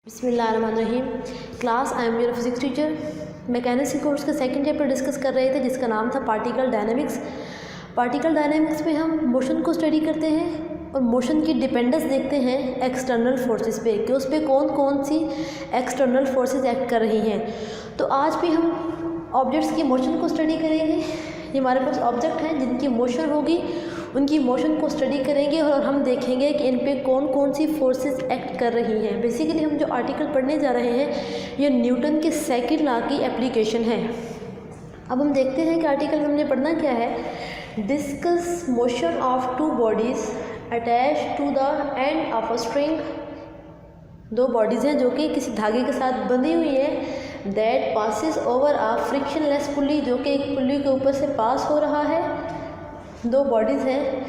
बिस्मिल्लाहिर्रहमानिर्रहीम। Class I am your physics teacher. Mechanics की course का सेकंड चैप्टर डिस्कस कर रहे थे जिसका नाम था पार्टिकल डायनेमिक्स। पार्टिकल डायनेमिक्स में हम मोशन को स्टडी करते हैं और मोशन की डिपेंडेंस देखते हैं एक्सटर्नल फोर्सेस पे कि उस पर कौन कौन सी एक्सटर्नल फोर्सेस एक्ट कर रही हैं। तो आज भी हम ऑब्जेक्ट्स की मोशन को स्टडी करेंगे। ये हमारे पास ऑब्जेक्ट हैं जिनकी मोशन होगी, उनकी मोशन को स्टडी करेंगे और हम देखेंगे कि इन पे कौन कौन सी फोर्सेस एक्ट कर रही हैं। बेसिकली हम जो आर्टिकल पढ़ने जा रहे हैं ये न्यूटन के सेकंड लॉ की एप्लीकेशन है। अब हम देखते हैं कि आर्टिकल में हमने पढ़ना क्या है। Discuss motion of two bodies attach to the end of a string. दो बॉडीज़ हैं जो कि किसी धागे के साथ बंधी हुई है। That passes over a frictionless pulley, जो कि एक पुली के ऊपर से पास हो रहा है। दो बॉडीज़ हैं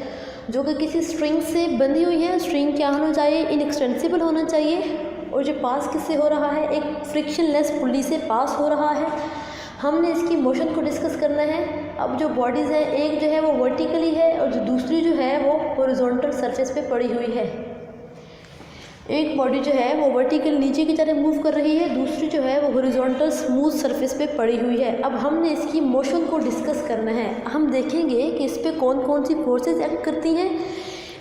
जो कि किसी स्ट्रिंग से बंधी हुई है। स्ट्रिंग क्या होना चाहिए? इनएक्सटेंसिबल होना चाहिए। और जो पास किससे हो रहा है? एक फ्रिक्शनलेस पुली से पास हो रहा है। हमने इसकी मोशन को डिस्कस करना है। अब जो बॉडीज़ हैं, एक जो है वो वर्टिकली है और जो दूसरी जो है वो हॉरिजॉन्टल सरफेस पे पड़ी हुई है। एक बॉडी जो है वो वर्टिकल नीचे की तरफ मूव कर रही है, दूसरी जो है वो हॉरिजॉन्टल स्मूथ सरफेस पे पड़ी हुई है। अब हमने इसकी मोशन को डिस्कस करना है। हम देखेंगे कि इस पे कौन कौन सी फोर्सेस एक्ट करती हैं।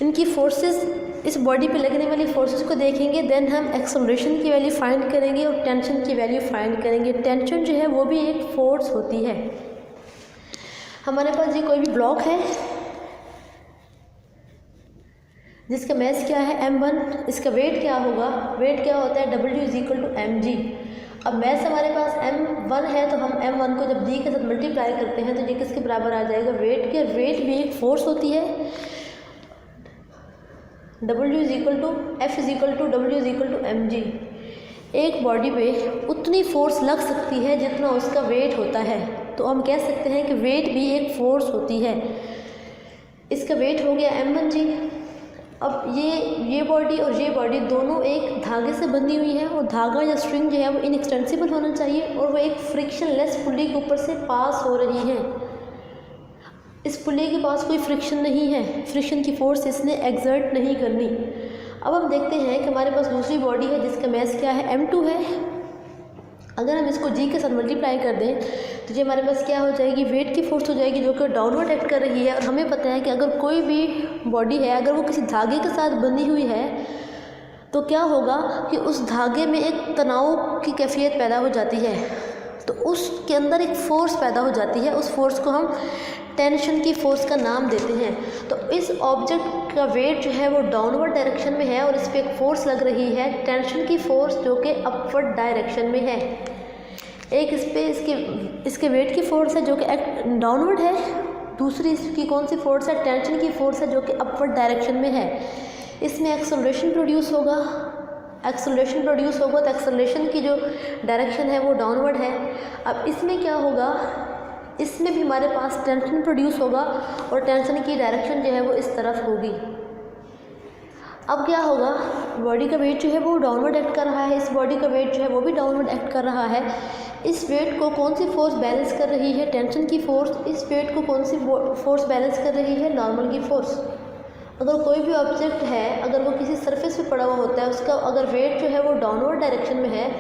इनकी फोर्सेस, इस बॉडी पे लगने वाली फोर्सेस को देखेंगे। देन हम एक्सेलरेशन की वैल्यू फाइंड करेंगे और टेंशन की वैल्यू फाइंड करेंगे। टेंशन जो है वो भी एक फोर्स होती है। हमारे पास ये कोई भी ब्लॉक है जिसका मैस क्या है m1। इसका वेट क्या होगा? वेट क्या होता है? W=mg। अब मैस हमारे पास m1 है तो हम m1 को जब d के साथ मल्टीप्लाई करते हैं तो ये किसके बराबर आ जाएगा? वेट के। वेट भी एक फोर्स होती है। F=W=mg। एक बॉडी पे उतनी फोर्स लग सकती है जितना उसका वेट होता है, तो हम कह सकते हैं कि वेट भी एक फोर्स होती है। इसका वेट हो गया m1g। अब ये बॉडी और ये बॉडी दोनों एक धागे से बंधी हुई है और धागा या स्ट्रिंग जो है वो इनएक्सटेंसिबल होना चाहिए और वो एक फ्रिक्शनलेस पुली के ऊपर से पास हो रही है। इस पुली के पास कोई फ्रिक्शन नहीं है, फ्रिक्शन की फोर्स इसने एक्सर्ट नहीं करनी। अब हम देखते हैं कि हमारे पास दूसरी बॉडी है जिसका मैस क्या है? m2 है। अगर हम इसको g के साथ मल्टीप्लाई कर दें तो ये हमारे पास क्या हो जाएगी? वेट की फोर्स हो जाएगी जो कि डाउनवर्ड एक्ट कर रही है। और हमें पता है कि अगर कोई भी बॉडी है, अगर वो किसी धागे के साथ बंधी हुई है तो क्या होगा कि उस धागे में एक तनाव की कैफियत पैदा हो जाती है, तो उसके अंदर एक फोर्स पैदा हो जाती है। उस फोर्स को हम टेंशन की फोर्स का नाम देते हैं। तो इस ऑब्जेक्ट का वेट जो है वो डाउनवर्ड डायरेक्शन में है और इस पर एक फोर्स लग रही है, टेंशन की फोर्स, जो कि अपवर्ड डायरेक्शन में है। एक इस पे इसके वेट की फोर्स है जो कि डाउनवर्ड है। दूसरी इसकी कौन सी फोर्स है? टेंशन की फोर्स है जो कि अपवर्ड डायरेक्शन में है। इसमें एक्सेलरेशन प्रोड्यूस होगा। एक्सेलरेशन प्रोड्यूस होगा तो एक्सेलरेशन की जो डायरेक्शन है वो डाउनवर्ड है। अब इसमें क्या होगा? इसमें भी हमारे पास टेंशन प्रोड्यूस होगा और टेंशन की डायरेक्शन जो है वो इस तरफ होगी। अब क्या होगा? बॉडी का वेट जो है वो डाउनवर्ड एक्ट कर रहा है, इस बॉडी का वेट जो है वो भी डाउनवर्ड एक्ट कर रहा है। इस वेट को कौन सी फोर्स बैलेंस कर रही है? टेंशन की फोर्स। इस वेट को कौन सी फोर्स बैलेंस कर रही है? नॉर्मल की फोर्स। अगर कोई भी ऑब्जेक्ट है, अगर वो किसी सरफेस पे पड़ा हुआ होता है, उसका अगर वेट जो है वो डाउनवर्ड डायरेक्शन में है,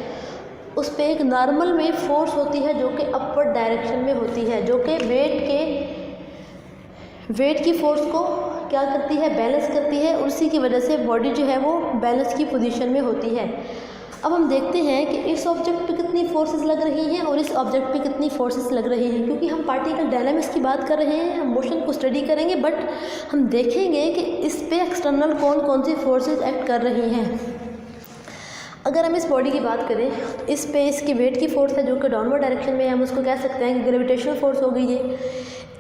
उस पर एक नॉर्मल में फोर्स होती है जो कि अपवर्ड डायरेक्शन में होती है, जो कि वेट की फोर्स को क्या करती है? बैलेंस करती है। उसी की वजह से बॉडी जो है वो बैलेंस की पोजीशन में होती है। अब हम देखते हैं कि इस ऑब्जेक्ट पे कितनी फोर्सेस लग रही हैं और इस ऑब्जेक्ट पे कितनी फोर्सेस लग रही हैं। क्योंकि हम पार्टिकल डायनामिक्स की बात कर रहे हैं, हम मोशन को स्टडी करेंगे, बट हम देखेंगे कि इस पे एक्सटर्नल कौन कौन सी फोर्सेस एक्ट कर रही हैं। अगर हम इस बॉडी की बात करें तो इस पे इसकी वेट की फोर्स है जो कि डाउनवर्ड डायरेक्शन में है। हम उसको कह सकते हैं कि ग्रेविटेशनल फोर्स होगी। ये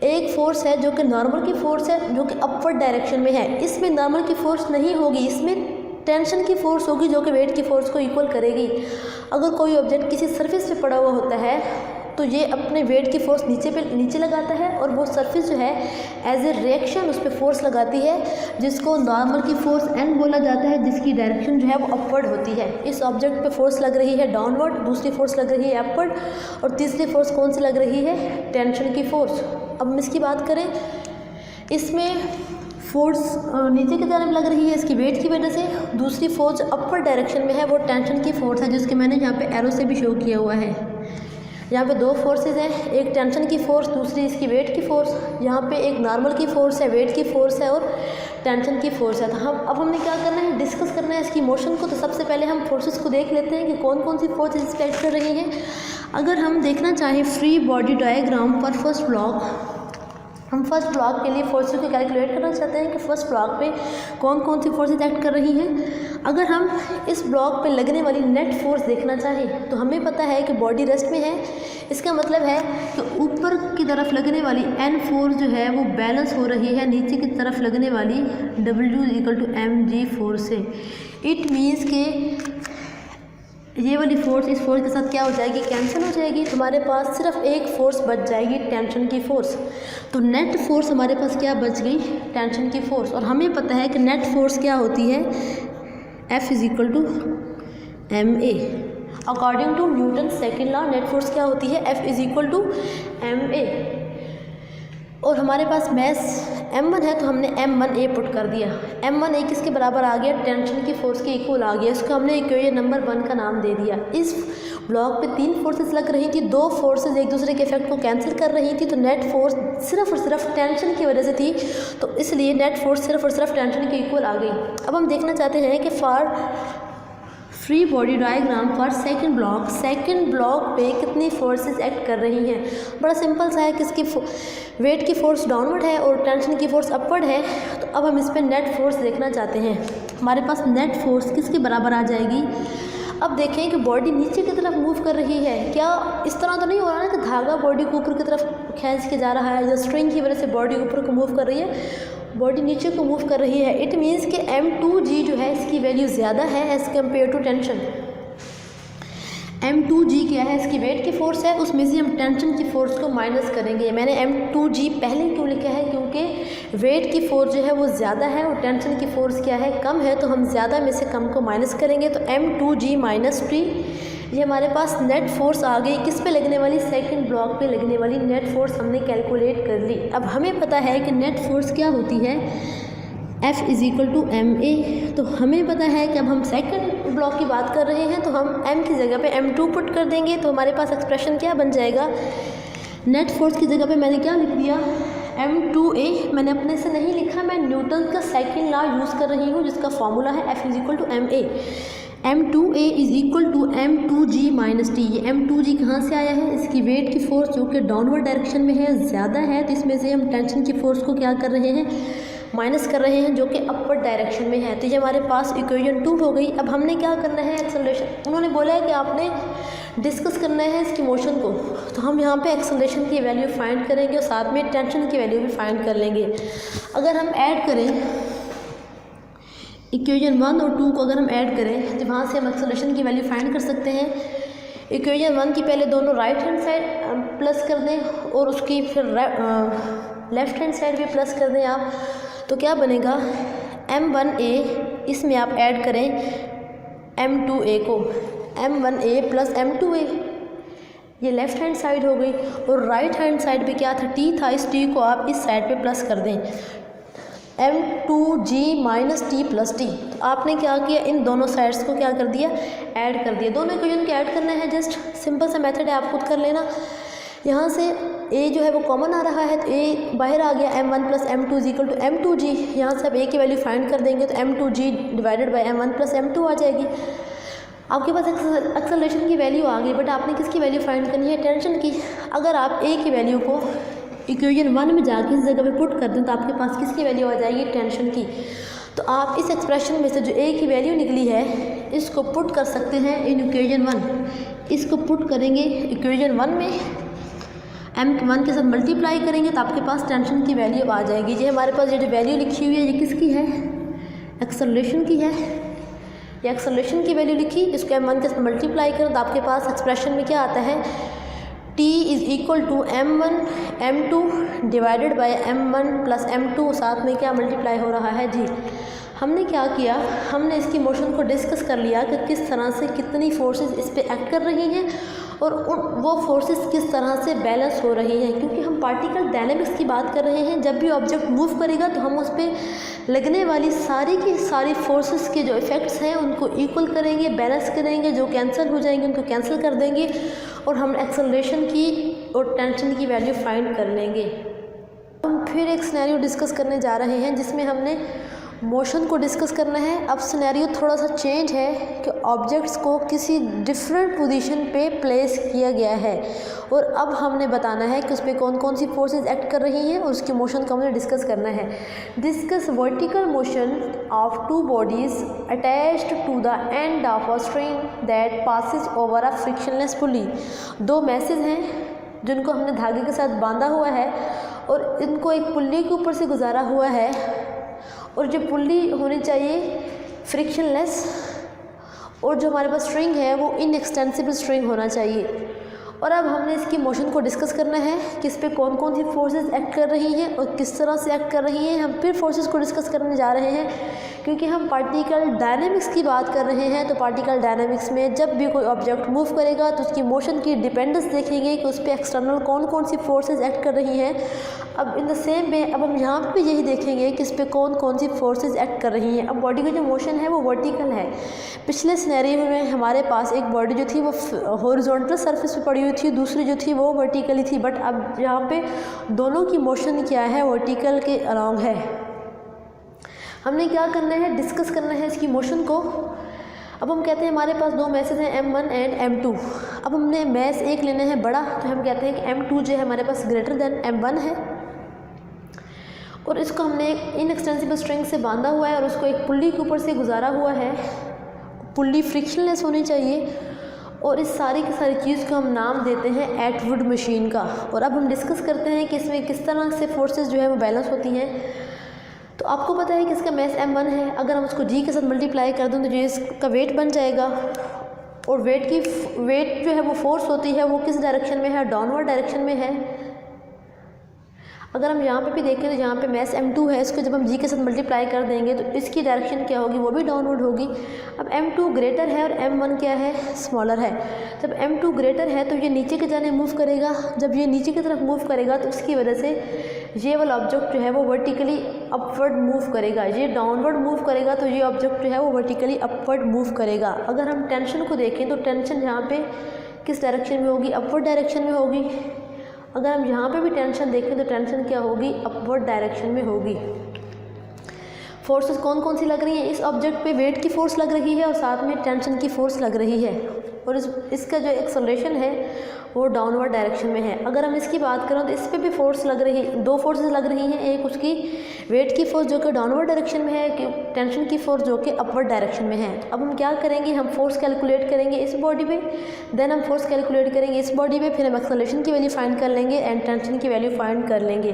एक फोर्स है जो कि नॉर्मल की फोर्स है जो कि अपवर्ड डायरेक्शन में है। इसमें नॉर्मल की फोर्स नहीं होगी, इसमें टेंशन की फोर्स होगी जो कि वेट की फोर्स को इक्वल करेगी। अगर कोई ऑब्जेक्ट किसी सरफेस पे पड़ा हुआ होता है तो ये अपने वेट की फोर्स नीचे लगाता है और वो सरफेस जो है एज ए रिएक्शन उस पर फोर्स लगाती है, जिसको नॉर्मल की फोर्स n बोला जाता है, जिसकी डायरेक्शन जो है वो अपवर्ड होती है। इस ऑब्जेक्ट पे फोर्स लग रही है डाउनवर्ड, दूसरी फोर्स लग रही है अपवर्ड और तीसरी फोर्स कौन सी लग रही है? टेंशन की फोर्स। अब हम इसकी बात करें, इसमें फोर्स नीचे की तरफ लग रही है इसकी वेट की वजह से। दूसरी फोर्स अपर डायरेक्शन में है, वो टेंशन की फोर्स है, जिसके मैंने यहाँ पे एरो से भी शो किया हुआ है। यहाँ पे दो फोर्सेस हैं, एक टेंशन की फोर्स, दूसरी इसकी वेट की फोर्स। यहाँ पे एक नॉर्मल की फोर्स है, वेट की फोर्स है, और टेंशन की फोर्स है। तो अब हमने क्या करना है, डिस्कस करना है इसकी मोशन को। तो सबसे पहले हम फोर्सेस को देख लेते हैं कि कौन कौन सी फोर्सेस इस पर एक्ट कर रही हैं। अगर हम देखना चाहें फ्री बॉडी डायग्राम पर फर्स्ट ब्लॉक, हम फर्स्ट ब्लॉक के लिए फोर्सेस को कैलकुलेट करना चाहते हैं कि फर्स्ट ब्लॉक पे कौन कौन सी फोर्सेस एक्ट कर रही हैं। अगर हम इस ब्लॉक पे लगने वाली नेट फोर्स देखना चाहें तो हमें पता है कि बॉडी रेस्ट में है। इसका मतलब है कि ऊपर की तरफ लगने वाली एन फोर्स जो है वो बैलेंस हो रही है नीचे की तरफ लगने वाली W=mg फोर्स से। इट मीन्स कि ये वाली फोर्स इस फोर्स के साथ क्या हो जाएगी, कैंसिल हो जाएगी। तुम्हारे पास सिर्फ एक फोर्स बच जाएगी, टेंशन की फोर्स। तो नेट फोर्स हमारे पास क्या बच गई, टेंशन की फोर्स। और हमें पता है कि नेट फोर्स क्या होती है, F=ma। According to Newton second law net force क्या होती है, F=ma। और हमारे पास मैस m1 है तो हमने m1a पुट कर दिया। m1a किसके बराबर आ गया, टेंशन की फोर्स के इक्वल आ गया। इसको हमने इक्वेशन नंबर 1 का नाम दे दिया। इस ब्लॉक पे 3 फोर्सेस लग रही थी, 2 फोर्सेस एक दूसरे के इफेक्ट को कैंसिल कर रही थी। तो नेट फोर्स सिर्फ और सिर्फ टेंशन की वजह से थी, तो इसलिए नेट फोर्स सिर्फ और सिर्फ टेंशन के इक्वल आ गई। अब हम देखना चाहते हैं कि for free body diagram for second block पे कितनी फोर्सेस एक्ट कर रही हैं। बड़ा सिंपल सा है, किसकी वेट की फोर्स डाउनवर्ड है और टेंशन की फोर्स अपवर्ड है। तो अब हम इस पे नेट फोर्स देखना चाहते हैं। हमारे पास नेट फोर्स किसके बराबर आ जाएगी। अब देखें कि बॉडी नीचे की तरफ मूव कर रही है। क्या इस तरह तो नहीं हो रहा ना कि धागा बॉडी को ऊपर की तरफ खींच के जा रहा है, या स्ट्रिंग की वजह से बॉडी ऊपर को मूव कर रही है, बॉडी नीचे को मूव कर रही है। इट मीन्स कि m2g जो है इसकी वैल्यू ज़्यादा है as compare to tension. m2g क्या है, इसकी वेट की फोर्स है, उसमें से हम टेंशन की फोर्स को माइनस करेंगे। मैंने m2g पहले क्यों लिखा है, क्योंकि वेट की फोर्स जो है वो ज़्यादा है और टेंशन की फोर्स क्या है, कम है। तो हम ज़्यादा में से कम को माइनस करेंगे। तो m2g माइनस t, ये हमारे पास नेट फोर्स आ गई। किस पे लगने वाली, सेकंड ब्लॉक पे लगने वाली नेट फोर्स हमने कैलकुलेट कर ली। अब हमें पता है कि नेट फोर्स क्या होती है, F=ma। तो हमें पता है कि अब हम सेकंड ब्लॉक की बात कर रहे हैं, तो हम m की जगह पे m2 पुट कर देंगे। तो हमारे पास एक्सप्रेशन क्या बन जाएगा, नेट फोर्स की जगह पे मैंने क्या लिख दिया, m2a। मैंने अपने से नहीं लिखा, मैं न्यूटन का सेकंड लॉ यूज़ कर रही हूँ, जिसका फॉर्मूला है F=ma। m2a=m2g minus t। ये m2g कहाँ से आया है, इसकी वेट की फोर्स जो कि डाउनवर्ड डायरेक्शन में है, ज़्यादा है। तो इसमें से हम टेंशन की फोर्स को क्या कर रहे हैं, माइनस कर रहे हैं, जो कि अपवर्ड डायरेक्शन में है। तो ये हमारे पास इक्वेशन 2 हो गई। अब हमने क्या करना है, एक्सेलरेशन। उन्होंने बोला है कि आपने डिस्कस करना है इसकी मोशन को। तो हम यहाँ पे एक्सेलरेशन की वैल्यू फाइंड करेंगे और साथ में टेंशन की वैल्यू भी फाइंड कर लेंगे। अगर हम ऐड करें इक्वेशन 1 और 2 को, अगर हम ऐड करें तो वहाँ से हम एक्सेलरेशन की वैल्यू फाइंड कर सकते हैं। इक्वेशन 1 की पहले दोनों राइट हैंड साइड प्लस कर दें और उसकी फिर लेफ़्ट हैंड साइड भी प्लस कर दें आप। तो क्या बनेगा, m1a, इसमें आप ऐड करें m2a को, m1a प्लस m2a, ये लेफ़्ट हैंड साइड हो गई। और राइट हैंड साइड पे क्या था, t था, इस t को आप इस साइड पे प्लस कर दें, m2g minus t plus t। तो आपने क्या किया, इन दोनों साइड्स को क्या कर दिया, ऐड कर दिया। दोनों इक्वेशन को ऐड करना है, जस्ट सिंपल सा मेथड है, आप खुद कर लेना। यहाँ से a जो है वो कॉमन आ रहा है, तो a बाहर आ गया, m1 प्लस m2 = m2g। यहाँ से अब a की वैल्यू फाइंड कर देंगे, तो m2g divided by m1 plus m2 आ जाएगी। आपके पास एक्सेलरेशन की वैल्यू आ गई, बट आपने किसकी वैल्यू फाइंड करनी है, टेंशन की। अगर आप a की वैल्यू को इक्वेशन 1 में जाके इस जगह पे पुट कर दें तो आपके पास किसकी वैल्यू आ जाएगी, टेंशन की। तो आप इस एक्सप्रेशन में से जो a की वैल्यू निकली है इसको पुट कर सकते हैं इन इक्वेशन 1। इसको पुट करेंगे इक्वेशन 1 में, m1 के साथ मल्टीप्लाई करेंगे तो आपके पास टेंशन की वैल्यू आ जाएगी। ये हमारे पास ये जो वैल्यू लिखी हुई है ये किसकी है, एक्सेलरेशन की है। ये एक्सेलरेशन की वैल्यू लिखी, इसको m1 के साथ मल्टीप्लाई करें तो आपके पास एक्सप्रेशन में क्या आता है, t m1 m2 divided by m1 plus m2, साथ में क्या मल्टीप्लाई हो रहा है जी, हमने क्या किया, हमने इसकी मोशन को डिस्कस कर लिया कि किस तरह से कितनी फोर्सेस इस पे एक्ट कर रही हैं और वो फोर्सेस किस तरह से बैलेंस हो रही हैं। क्योंकि हम पार्टिकल डायनेमिक्स की बात कर रहे हैं, जब भी ऑब्जेक्ट मूव करेगा तो हम उस पर लगने वाली सारी की सारी फोर्सेस के जो इफ़ेक्ट्स हैं उनको इक्वल करेंगे, बैलेंस करेंगे, जो कैंसिल हो जाएंगे उनको कैंसिल कर देंगे और हम एक्सेलरेशन की और टेंशन की वैल्यू फाइंड कर लेंगे। हम फिर एक सिनेरियो डिस्कस करने जा रहे हैं जिसमें हमने मोशन को डिस्कस करना है। अब सिनेरियो थोड़ा सा चेंज है कि ऑब्जेक्ट्स को किसी डिफरेंट पोजीशन पे प्लेस किया गया है और अब हमने बताना है कि उस पर कौन कौन सी फोर्सेस एक्ट कर रही हैं और उसकी मोशन को हमने डिस्कस करना है। Discuss vertical motion of two bodies attached to the end of a string that passes over a frictionless pulley. दो मैसेज हैं जिनको हमने धागे के साथ बांधा हुआ है और इनको एक पुल्ली के ऊपर से गुजारा हुआ है और जो पुल्ली होनी चाहिए फ्रिक्शनलेस और जो हमारे पास स्ट्रिंग है वो इनएक्सटेंसिबल स्ट्रिंग होना चाहिए। और अब हमने इसकी मोशन को डिस्कस करना है कि इस पर कौन कौन सी फोर्सेस एक्ट कर रही हैं और किस तरह से एक्ट कर रही हैं। हम फिर फोर्सेस को डिस्कस करने जा रहे हैं क्योंकि हम पार्टिकल डायनेमिक्स की बात कर रहे हैं। तो पार्टिकल डायनेमिक्स में जब भी कोई ऑब्जेक्ट मूव करेगा तो उसकी मोशन की डिपेंडेंस देखेंगे कि उस पर एक्सटर्नल कौन कौन सी फोर्सेस एक्ट कर रही हैं। अब इन द सेम वे अब हम यहाँ पर भी यही देखेंगे कि इस पर कौन कौन सी फोर्सेस एक्ट कर रही हैं। अब बॉडी का जो मोशन है वो वर्टिकल है। पिछले सिनेरियो में हमारे पास एक बॉडी जो थी वो हॉरिजॉन्टल सरफेस पे पड़ी हुई थी, दूसरी जो थी वो वर्टिकली थी, बट अब यहाँ पे दोनों की मोशन क्या है, वर्टिकल के अलॉन्ग है। हमने क्या करना है, डिस्कस करना है इसकी मोशन को। अब हम कहते हैं हमारे पास दो मैसेज हैं M1 एंड M2। अब हमने मैस एक लेना है बड़ा, तो हम कहते हैं कि M2 जो है हमारे पास ग्रेटर देन M1 है और इसको हमने एक इनएक्सटेंसिबल स्ट्रिंग से बांधा हुआ है और उसको एक पुल्ली के ऊपर से गुजारा हुआ है। पुल्ली फ्रिक्शनलेस होनी चाहिए और इस सारी की सारी चीज़ को हम नाम देते हैं एटवुड मशीन का। और अब हम डिस्कस करते हैं कि इसमें किस तरह से फोर्सेस जो है वो बैलेंस होती हैं। तो आपको पता है कि इसका मैस M1 है, अगर हम उसको G के साथ मल्टीप्लाई कर दें तो जो इसका वेट बन जाएगा और वेट जो है वो फोर्स होती है वो किस डायरेक्शन में है, डाउनवर्ड डायरेक्शन में है। अगर हम यहाँ पे भी देखें तो यहाँ पे मैस M2 है, इसको जब हम G के साथ मल्टीप्लाई कर देंगे तो इसकी डायरेक्शन क्या होगी, वो भी डाउनवर्ड होगी। अब M2 ग्रेटर है और M1 क्या है, स्मॉलर है। जब M2 ग्रेटर है तो ये नीचे की जाने मूव करेगा, जब ये नीचे की तरफ मूव करेगा तो इसकी वजह से ये वाला ऑब्जेक्ट जो है वो वर्टिकली अपवर्ड मूव करेगा। ये डाउनवर्ड मूव करेगा तो ये ऑब्जेक्ट जो है वो वर्टिकली अपवर्ड मूव करेगा। अगर हम टेंशन को देखें तो टेंशन यहाँ पे किस डायरेक्शन में होगी, अपवर्ड डायरेक्शन में होगी। अगर हम यहाँ पे भी टेंशन देखें तो टेंशन क्या होगी, अपवर्ड डायरेक्शन में होगी। फोर्सेस कौन कौन सी लग रही हैं, इस ऑब्जेक्ट पे वेट की फोर्स लग रही है और साथ में टेंशन की फोर्स लग रही है और इसका जो एक्सेलरेशन है वो डाउनवर्ड डायरेक्शन में है। अगर हम इसकी बात करें तो इस पर भी फोर्स लग रही, दो फोर्सेस लग रही हैं, एक उसकी वेट की फोर्स जो कि डाउनवर्ड डायरेक्शन में है, कि टेंशन की फोर्स जो कि अपवर्ड डायरेक्शन में है। अब हम क्या करेंगे, हम फोर्स कैलकुलेट करेंगे इस बॉडी पे, देन हम फोर्स कैलकुलेट करेंगे इस बॉडी पे, फिर हम एक्सेलरेशन की वैल्यू फाइंड कर लेंगे एंड टेंशन की वैल्यू फाइंड कर लेंगे।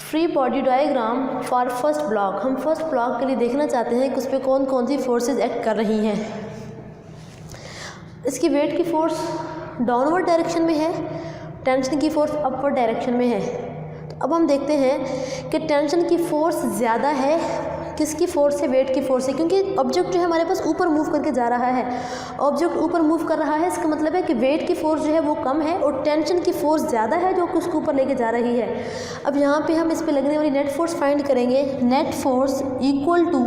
Free body diagram for first block. हम फर्स्ट ब्लॉक के लिए देखना चाहते हैं कि उस पर कौन कौन सी फोर्सेज एक्ट कर रही हैं। इसकी वेट की फोर्स डाउनवर्ड डायरेक्शन में है, टेंशन की फोर्स अपवर्ड डायरेक्शन में है। तो अब हम देखते हैं कि टेंशन की फोर्स ज़्यादा है किसकी फोर्स से, वेट की फोर्स से, क्योंकि ऑब्जेक्ट जो है हमारे पास ऊपर मूव करके जा रहा है। ऑब्जेक्ट ऊपर मूव कर रहा है, इसका मतलब है कि वेट की फोर्स जो है वो कम है और टेंशन की फोर्स ज़्यादा है जो कि उसको ऊपर लेके जा रही है। अब यहाँ पे हम इस पे लगने वाली नेट फोर्स फाइंड करेंगे। नेट फोर्स इक्वल टू,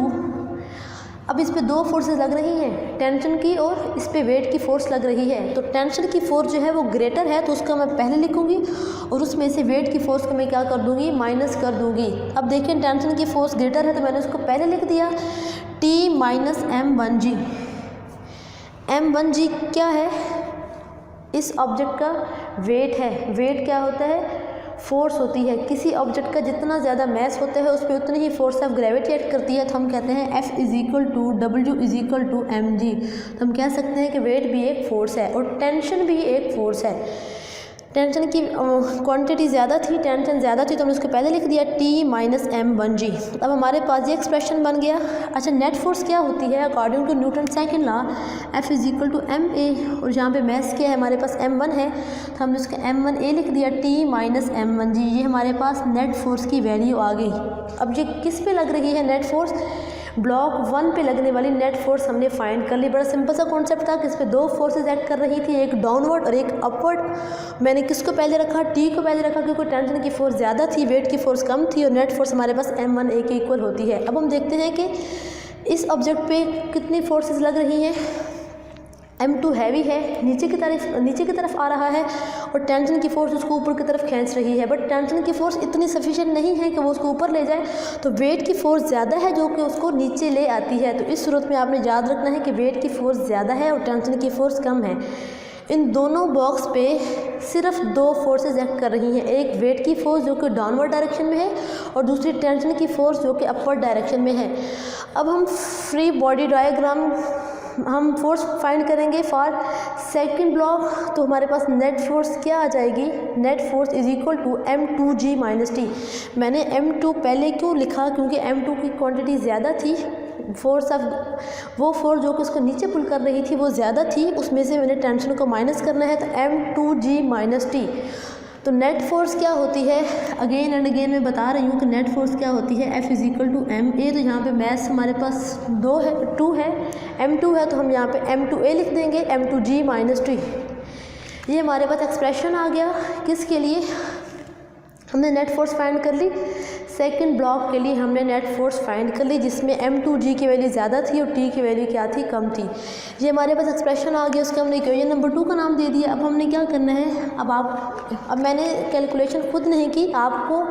अब इस पे दो फोर्सेस लग रही हैं, टेंशन की और इस पे वेट की फोर्स लग रही है। तो टेंशन की फोर्स जो है वो ग्रेटर है तो उसका मैं पहले लिखूंगी और उसमें से वेट की फोर्स को मैं क्या कर दूंगी, माइनस कर दूंगी। अब देखिए टेंशन की फोर्स ग्रेटर है तो मैंने उसको पहले लिख दिया, T माइनस M1G। M1G क्या है, इस ऑब्जेक्ट का वेट है। वेट क्या होता है, फोर्स होती है। किसी ऑब्जेक्ट का जितना ज़्यादा मैस होता है उस पर उतनी ही फोर्स ऑफ ग्रेविटी एक्ट करती है। तो हम कहते हैं F is equal to W is equal to mg। तो हम कह सकते हैं कि वेट भी एक फोर्स है और टेंशन भी एक फोर्स है। टेंशन की क्वांटिटी ज़्यादा थी, टेंशन ज़्यादा थी तो हमने उसको पहले लिख दिया T माइनस M1G। अब हमारे पास ये एक्सप्रेशन बन गया। अच्छा, नेट फोर्स क्या होती है according to Newton second law, F is equal to MA। और यहाँ पे मैस क्या है, हमारे पास M1 है तो हमने उसका M1A लिख दिया, T माइनस M1G। ये हमारे पास नेट फोर्स की वैल्यू आ गई। अब ये किस पे लग रही है नेट फोर्स, ब्लॉक 1 पे लगने वाली नेट फोर्स हमने फाइंड कर ली। बड़ा सिंपल सा कॉन्सेप्ट था कि इस पे दो फोर्सेज एक्ट कर रही थी, एक डाउनवर्ड और एक अपवर्ड। मैंने किसको पहले रखा, टी को पहले रखा, क्योंकि टेंशन की फोर्स ज़्यादा थी, वेट की फोर्स कम थी और नेट फोर्स हमारे पास m1a के इक्वल होती है। अब हम देखते हैं कि इस ऑब्जेक्ट पे कितनी फोर्सेस लग रही हैं। m2 हैवी है, नीचे की तरफ आ रहा है और टेंशन की फोर्स उसको ऊपर की तरफ खींच रही है, बट टेंशन की फोर्स इतनी सफिशिएंट नहीं है कि वो उसको ऊपर ले जाए, तो वेट की फोर्स ज़्यादा है जो कि उसको नीचे ले आती है। तो इस सूरत में आपने याद रखना है कि वेट की फोर्स ज़्यादा है और टेंशन की फोर्स कम है। इन दोनों बॉक्स पे सिर्फ दो फोर्सेस एक्ट कर रही हैं, एक वेट की फोर्स जो कि डाउनवर्ड डायरेक्शन में है और दूसरी टेंशन की फोर्स जो कि अपवर्ड डायरेक्शन में है। अब हम फ्री बॉडी डायग्राम हम फोर्स फाइंड करेंगे फॉर सेकंड ब्लॉक। तो हमारे पास नेट फोर्स क्या आ जाएगी, net force is equal to m2g minus T. मैंने m2 पहले क्यों लिखा, क्योंकि m2 की क्वांटिटी ज़्यादा थी, फोर्स ऑफ वो फोर्स जो कि उसको नीचे पुल कर रही थी वो ज़्यादा थी, उसमें से मैंने टेंशन को माइनस करना है, तो m2g माइनस टी। तो नेट फोर्स क्या होती है, अगेन एंड अगेन मैं बता रही हूँ कि नेट फोर्स क्या होती है, F is equal to ma। तो यहाँ पे मैथ्स हमारे पास 2 है, m2 है तो हम यहाँ पे m2a लिख देंगे, m2g माइनस टी। ये हमारे पास एक्सप्रेशन आ गया। किसके लिए हमने नेट फोर्स फाइंड कर ली, सेकंड ब्लॉक के लिए हमने नेट फोर्स फाइंड कर ली, जिसमें m2g की वैल्यू ज़्यादा थी और t की वैल्यू क्या थी, कम थी। ये हमारे पास एक्सप्रेशन आ गया, उसके हमने इक्वेशन नंबर 2 का नाम दे दिया। अब हमने क्या करना है, अब मैंने कैलकुलेशन खुद नहीं की, आपको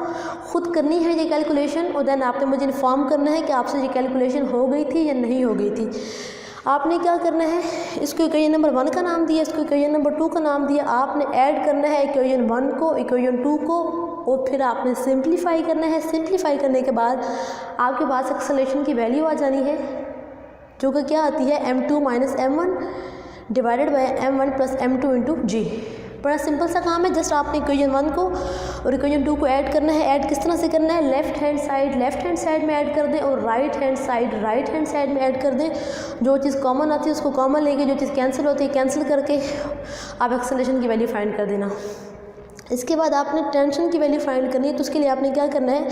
खुद करनी है ये कैलकुलेशन और देन आपने मुझे इन्फॉर्म करना है कि आपसे ये कैलकुलेशन हो गई थी या नहीं हो गई थी। आपने क्या करना है, इसको इक्वेशन नंबर 1 का नाम दिया, इसको इक्वेशन नंबर 2 का नाम दिया। आपने ऐड करना है इक्वेशन 1 को इक्वेशन 2 को और फिर आपने सिंप्लीफाई करना है। सिंप्लीफाई करने के बाद आपके पास एक्सेलरेशन की वैल्यू आ जानी है, जो कि क्या आती है m2 minus m1 divided by m1 plus m2 into g. बड़ा सिंपल सा काम है, जस्ट आपने इक्वेशन 1 को और इक्वेशन 2 को ऐड करना है। ऐड किस तरह से करना है, लेफ्ट हैंड साइड में ऐड कर दें और राइट हैंड साइड में ऐड कर दें। जो चीज़ कॉमन आती है उसको कॉमन लेके, जो चीज़ कैंसिल होती है कैंसिल करके आप एक्सेलरेशन की वैल्यू फाइंड कर देना। इसके बाद आपने टेंशन की वैल्यू फाइंड करनी है, तो उसके लिए आपने क्या करना है,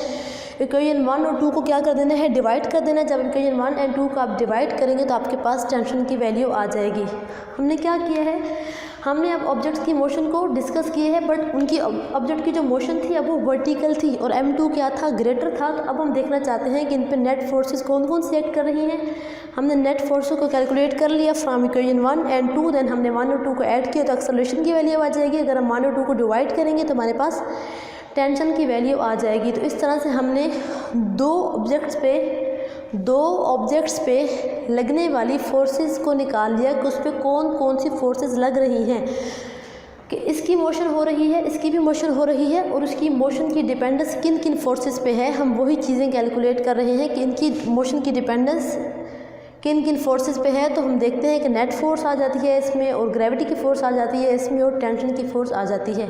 इक्वेशन 1 और 2 को क्या कर देना है, डिवाइड कर देना है। जब इक्वेशन 1 एंड 2 को आप डिवाइड करेंगे तो आपके पास टेंशन की वैल्यू आ जाएगी। हमने क्या किया है, हमने अब ऑब्जेक्ट्स की मोशन को डिस्कस किए हैं, बट उनकी ऑब्जेक्ट की जो मोशन थी अब वो वर्टिकल थी और m2 क्या था, ग्रेटर था। तो अब हम देखना चाहते हैं कि इन पे नेट फोर्सेस कौन कौन से एक्ट कर रही हैं। हमने नेट फोर्सेस को कैलकुलेट कर लिया फ्रॉम इक्वेशन 1 एंड 2, देन हमने 1 और 2 को ऐड किया तो एक्सेलरेशन की वैल्यू आ जाएगी। अगर हम 1 और 2 को डिवाइड करेंगे तो हमारे पास टेंशन की वैल्यू आ जाएगी। तो इस तरह से हमने दो ऑब्जेक्ट्स पे लगने वाली फोर्सेस को निकाल लिया कि उस पर कौन कौन सी फोर्सेस लग रही हैं, कि इसकी मोशन हो रही है, इसकी भी मोशन हो रही है और उसकी मोशन की डिपेंडेंस किन किन फोर्सेस पे है। हम वही चीज़ें कैलकुलेट कर रहे हैं कि इनकी मोशन की डिपेंडेंस किन किन फोर्सेस पे है। तो हम देखते हैं कि नेट फोर्स आ जाती है इसमें और ग्रेविटी की फोर्स आ जाती है इसमें और टेंशन की फोर्स आ जाती है।